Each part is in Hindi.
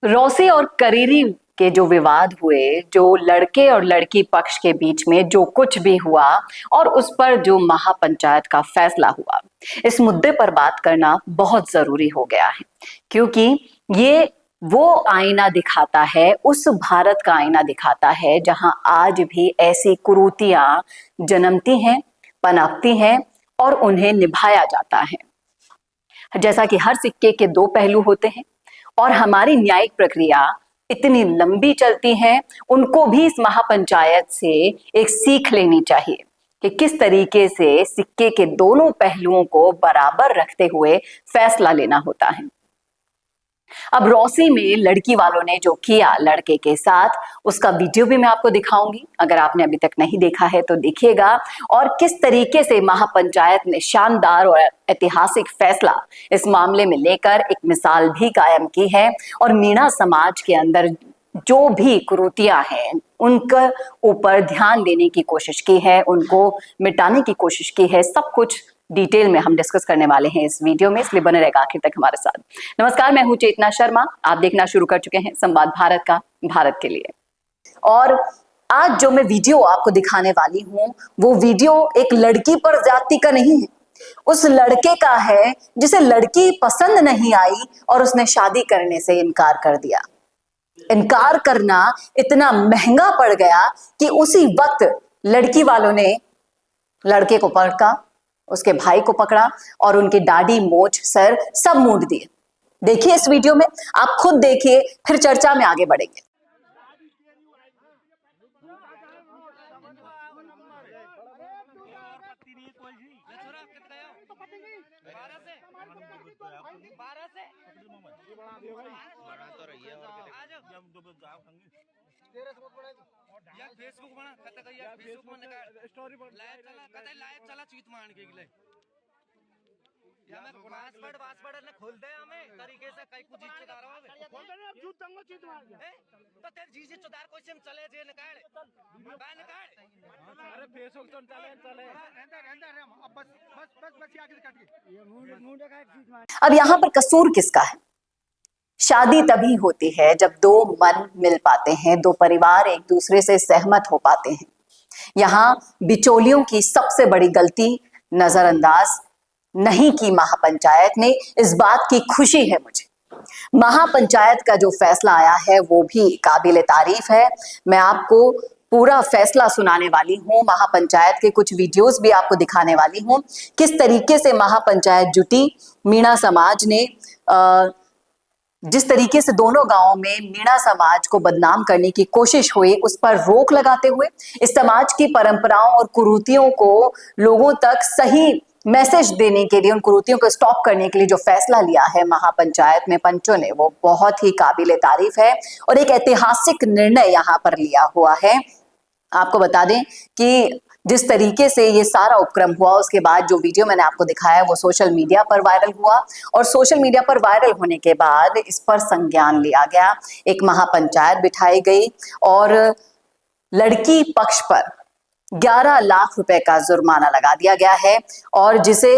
रौसी और करीरी के जो विवाद हुए, जो लड़के और लड़की पक्ष के बीच में जो कुछ भी हुआ और उस पर जो महापंचायत का फैसला हुआ, इस मुद्दे पर बात करना बहुत जरूरी हो गया है। क्योंकि ये वो आईना दिखाता है, उस भारत का आईना दिखाता है जहां आज भी ऐसी कुरीतियां जन्मती हैं, पनपती हैं और उन्हें निभाया जाता है। जैसा कि हर सिक्के के दो पहलू होते हैं और हमारी न्यायिक प्रक्रिया इतनी लंबी चलती है, उनको भी इस महापंचायत से एक सीख लेनी चाहिए कि किस तरीके से सिक्के के दोनों पहलुओं को बराबर रखते हुए फैसला लेना होता है। अब रौसी में लड़की वालों ने जो किया लड़के के साथ, उसका वीडियो भी मैं आपको दिखाऊंगी। अगर आपने अभी तक नहीं देखा है तो देखिएगा। और किस तरीके से महापंचायत ने शानदार और ऐतिहासिक फैसला इस मामले में लेकर एक मिसाल भी कायम की है और मीणा समाज के अंदर जो भी कुरीतियां हैं उनके ऊपर ध्यान देने की कोशिश की है, उनको मिटाने की कोशिश की है। सब कुछ डिटेल में हम डिस्कस करने वाले हैं इस वीडियो में, इसलिए बने रहेगा आखिर तक हमारे साथ। नमस्कार, मैं हूं चेतना शर्मा। आप देखना शुरू कर चुके हैं संवाद भारत का, भारत के लिए। और आज जो मैं वीडियो आपको दिखाने वाली हूं, वो वीडियो एक लड़की पर ज्यादती का नहीं है, उस लड़के का है जिसे लड़की पसंद नहीं आई और उसने शादी करने से इनकार कर दिया। इनकार करना इतना महंगा पड़ गया कि उसी वक्त लड़की वालों ने लड़के को पकड़ा, उसके भाई को पकड़ा और उनकी दाढ़ी, मोछ, सर सब मूंड दिए। देखिए इस वीडियो में, आप खुद देखिए, फिर चर्चा में आगे बढ़ेंगे। यार फेसबुक बना कत का यार फेसबुक में निकाल स्टोरी पर लाइव चला चीत मान के गले या मैं पासवर्ड ने खोल दे हमें तरीके से कई कुछ चीज चुदा रहा है खोल दे अब झूठ दंगो चीत मार के तो तेरे जीजे चुदार कोई से चले जे निकाल बा निकाल। अरे फेसबुक तो चले रहता अब बस आगे कट गई ये मुंडे का एक चीज मार। अब यहाँ पर कसूर किसका है? शादी तभी होती है जब दो मन मिल पाते हैं, दो परिवार एक दूसरे से सहमत हो पाते हैं। यहाँ बिचौलियों की सबसे बड़ी गलती नजरअंदाज नहीं की महापंचायत ने। इस बात की खुशी है मुझे। महापंचायत का जो फैसला आया है वो भी काबिले तारीफ है। मैं आपको पूरा फैसला सुनाने वाली हूँ, महापंचायत के कुछ वीडियोस भी आपको दिखाने वाली हूँ, किस तरीके से महापंचायत जुटी। मीणा समाज ने जिस तरीके से दोनों गांवों में मीणा समाज को बदनाम करने की कोशिश हुई, उस पर रोक लगाते हुए इस समाज की परंपराओं और कुरीतियों को लोगों तक सही मैसेज देने के लिए, उन कुरीतियों को स्टॉप करने के लिए जो फैसला लिया है महापंचायत में पंचों ने, वो बहुत ही काबिले तारीफ है और एक ऐतिहासिक निर्णय यहाँ पर लिया हुआ है। आपको बता दें कि जिस तरीके से ये सारा उपक्रम हुआ, उसके बाद जो वीडियो मैंने आपको दिखाया वो सोशल मीडिया पर वायरल हुआ और सोशल मीडिया पर वायरल होने के बाद इस पर संज्ञान लिया गया, एक महापंचायत बिठाई गई और लड़की पक्ष पर 11 लाख रुपए का जुर्माना लगा दिया गया है। और जिसे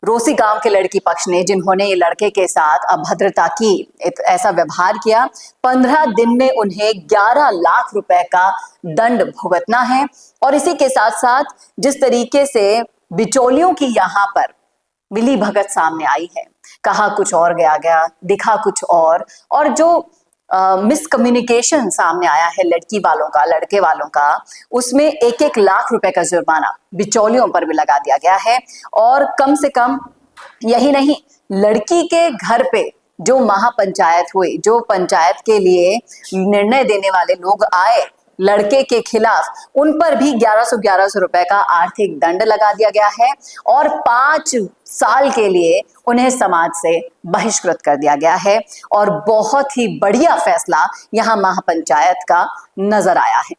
रोसी गांव के लड़की पक्ष ने, जिन्होंने ये लड़के के साथ अभद्रता की, ऐसा व्यवहार किया, 15 दिन में उन्हें 11 लाख रुपए का दंड भुगतना है। और इसी के साथ साथ जिस तरीके से बिचौलियों की यहाँ पर मिली भगत सामने आई है, कहा कुछ और गया दिखा कुछ और जो मिसकम्युनिकेशन सामने आया है लड़की वालों का, लड़के वालों का, उसमें 1-1 लाख रुपए का जुर्माना बिचौलियों पर भी लगा दिया गया है। और कम से कम यही नहीं, लड़की के घर पे जो महापंचायत हुई, जो पंचायत के लिए निर्णय देने वाले लोग आए लड़के के खिलाफ, उन पर भी 1100 रुपए का आर्थिक दंड लगा दिया गया है और 5 साल के लिए उन्हें समाज से बहिष्कृत कर दिया गया है। और बहुत ही बढ़िया फैसला यहाँ महापंचायत का नजर आया है।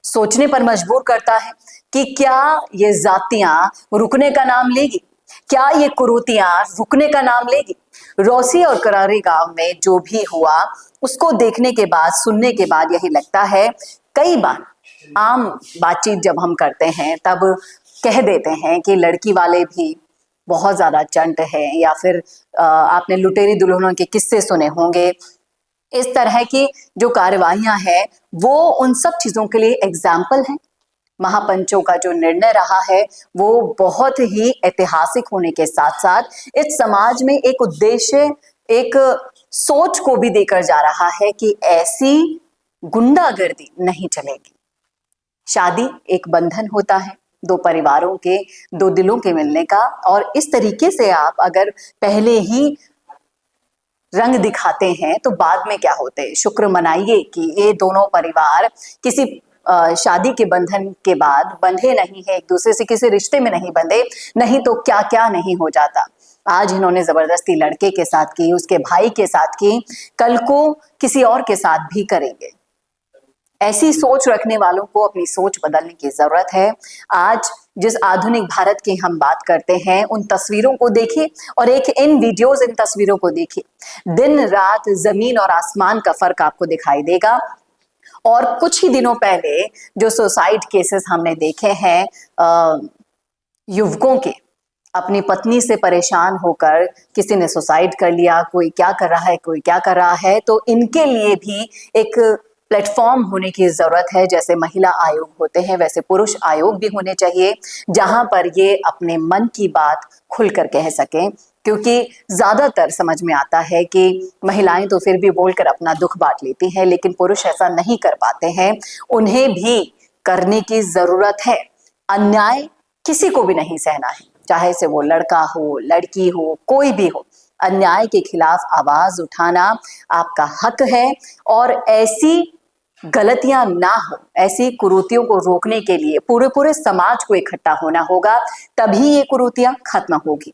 सोचने पर मजबूर करता है कि क्या ये जातियां रुकने का नाम लेगी, क्या ये कुरीतियां रुकने का नाम लेगी। रौसी और करारी गांव में जो भी हुआ, उसको देखने के बाद, सुनने के बाद यही लगता है, कई बार आम बातचीत जब हम करते हैं तब कह देते हैं कि लड़की वाले भी बहुत ज्यादा चंट है, या फिर आपने लुटेरी दुल्हनों के किस्से सुने होंगे, इस तरह की जो कार्यवाहियां हैं वो उन सब चीजों के लिए एग्जाम्पल है। महापंचों का जो निर्णय रहा है वो बहुत ही ऐतिहासिक होने के साथ साथ इस समाज में एक उद्देश्य, एक सोच को भी देकर जा रहा है कि ऐसी गुंडागर्दी नहीं चलेगी। शादी एक बंधन होता है, दो परिवारों के, दो दिलों के मिलने का, और इस तरीके से आप अगर पहले ही रंग दिखाते हैं तो बाद में क्या होते हैं। शुक्र मनाइए कि ये दोनों परिवार किसी शादी के बंधन के बाद बंधे नहीं है, एक दूसरे से किसी रिश्ते में नहीं बंधे, नहीं तो क्या क्या नहीं हो जाता। आज इन्होंने जबरदस्ती लड़के के साथ की, उसके भाई के साथ की, कल को किसी और के साथ भी करेंगे। ऐसी सोच रखने वालों को अपनी सोच बदलने की जरूरत है। आज जिस आधुनिक भारत की हम बात करते हैं उन तस्वीरों को देखिए और इन वीडियोस, इन तस्वीरों को देखिए। दिन रात जमीन और आसमान का फर्क आपको दिखाई देगा। और कुछ ही दिनों पहले जो सुसाइड केसेस हमने देखे हैं युवकों के, अपनी पत्नी से परेशान होकर किसी ने सुसाइड कर लिया, कोई क्या कर रहा है, कोई क्या कर रहा है, तो इनके लिए भी एक प्लेटफॉर्म होने की जरूरत है। जैसे महिला आयोग होते हैं वैसे पुरुष आयोग भी होने चाहिए, जहां पर ये अपने मन की बात खुलकर कह सकें। क्योंकि ज्यादातर समझ में आता है कि महिलाएं तो फिर भी बोलकर अपना दुख बांट लेती हैं, लेकिन पुरुष ऐसा नहीं कर पाते हैं। उन्हें भी करने की जरूरत है। अन्याय किसी को भी नहीं सहना है, चाहे से वो लड़का हो, लड़की हो, कोई भी हो। अन्याय के खिलाफ आवाज उठाना आपका हक है और ऐसी गलतियां ना हो, ऐसी कुरीतियों को रोकने के लिए पूरे समाज को इकट्ठा होना होगा, तभी ये कुरीतियां खत्म होगी।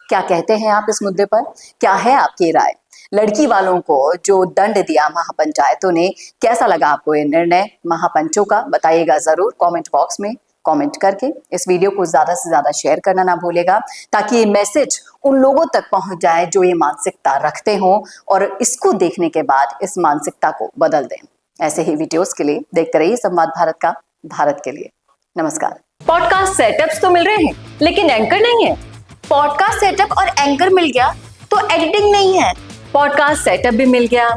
क्या कहते हैं आप इस मुद्दे पर? क्या है आपकी राय? लड़की वालों को जो दंड दिया महापंचायतों ने, कैसा लगा आपको ये निर्णय महापंचों का? बताइएगा जरूर कमेंट बॉक्स में कमेंट करके। इस वीडियो को ज्यादा से ज्यादा शेयर करना ना भूलेगा, ताकि ये मैसेज उन लोगों तक पहुंच जाए जो ये मानसिकता रखते हो और इसको देखने के बाद इस मानसिकता को बदल दें। ऐसे ही वीडियोस के लिए देखते रहिए संवाद भारत का, भारत के लिए। नमस्कार। पॉडकास्ट सेटअप्स तो मिल रहे हैं लेकिन एंकर नहीं है। पॉडकास्ट सेटअप और एंकर मिल गया तो एडिटिंग नहीं है। पॉडकास्ट सेटअप भी मिल गया,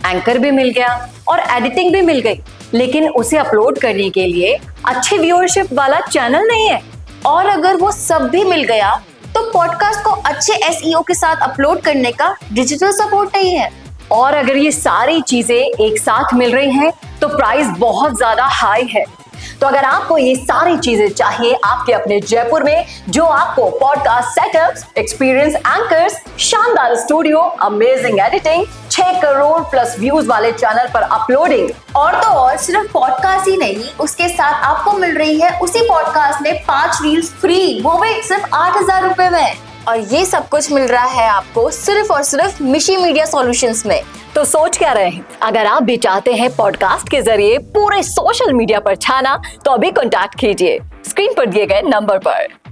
एंकर भी मिल गया और एडिटिंग भी मिल गई, लेकिन उसे अपलोड करने के लिए अच्छे व्यूअरशिप वाला चैनल नहीं है। और अगर वो सब भी मिल गया तो पॉडकास्ट को अच्छे एसईओ के साथ अपलोड करने का डिजिटल सपोर्ट नहीं है। और अगर ये सारी चीजें एक साथ मिल रही हैं तो प्राइस बहुत ज्यादा हाई है। तो अगर आपको ये सारी चीजें चाहिए आपके अपने जयपुर में, जो आपको पॉडकास्ट सेटअप्स, एक्सपीरियंस एंकर्स, शानदार studio, amazing editing, 6 crore plus views वाले चैनल पर अपलोडिंग, और तो और सिर्फ पॉडकास्ट ही नहीं, उसके साथ आपको मिल रही है उसी पॉडकास्ट में 5 रील्स फ्री, वो भी सिर्फ 8,000 रुपए में। और ये सब कुछ मिल रहा है आपको सिर्फ और सिर्फ मिशी मीडिया सॉल्यूशंस में। तो सोच क्या रहे हैं? अगर आप भी चाहते हैं पॉडकास्ट के जरिए पूरे सोशल मीडिया पर छाना, तो अभी कॉन्टैक्ट कीजिए स्क्रीन पर दिए गए नंबर पर।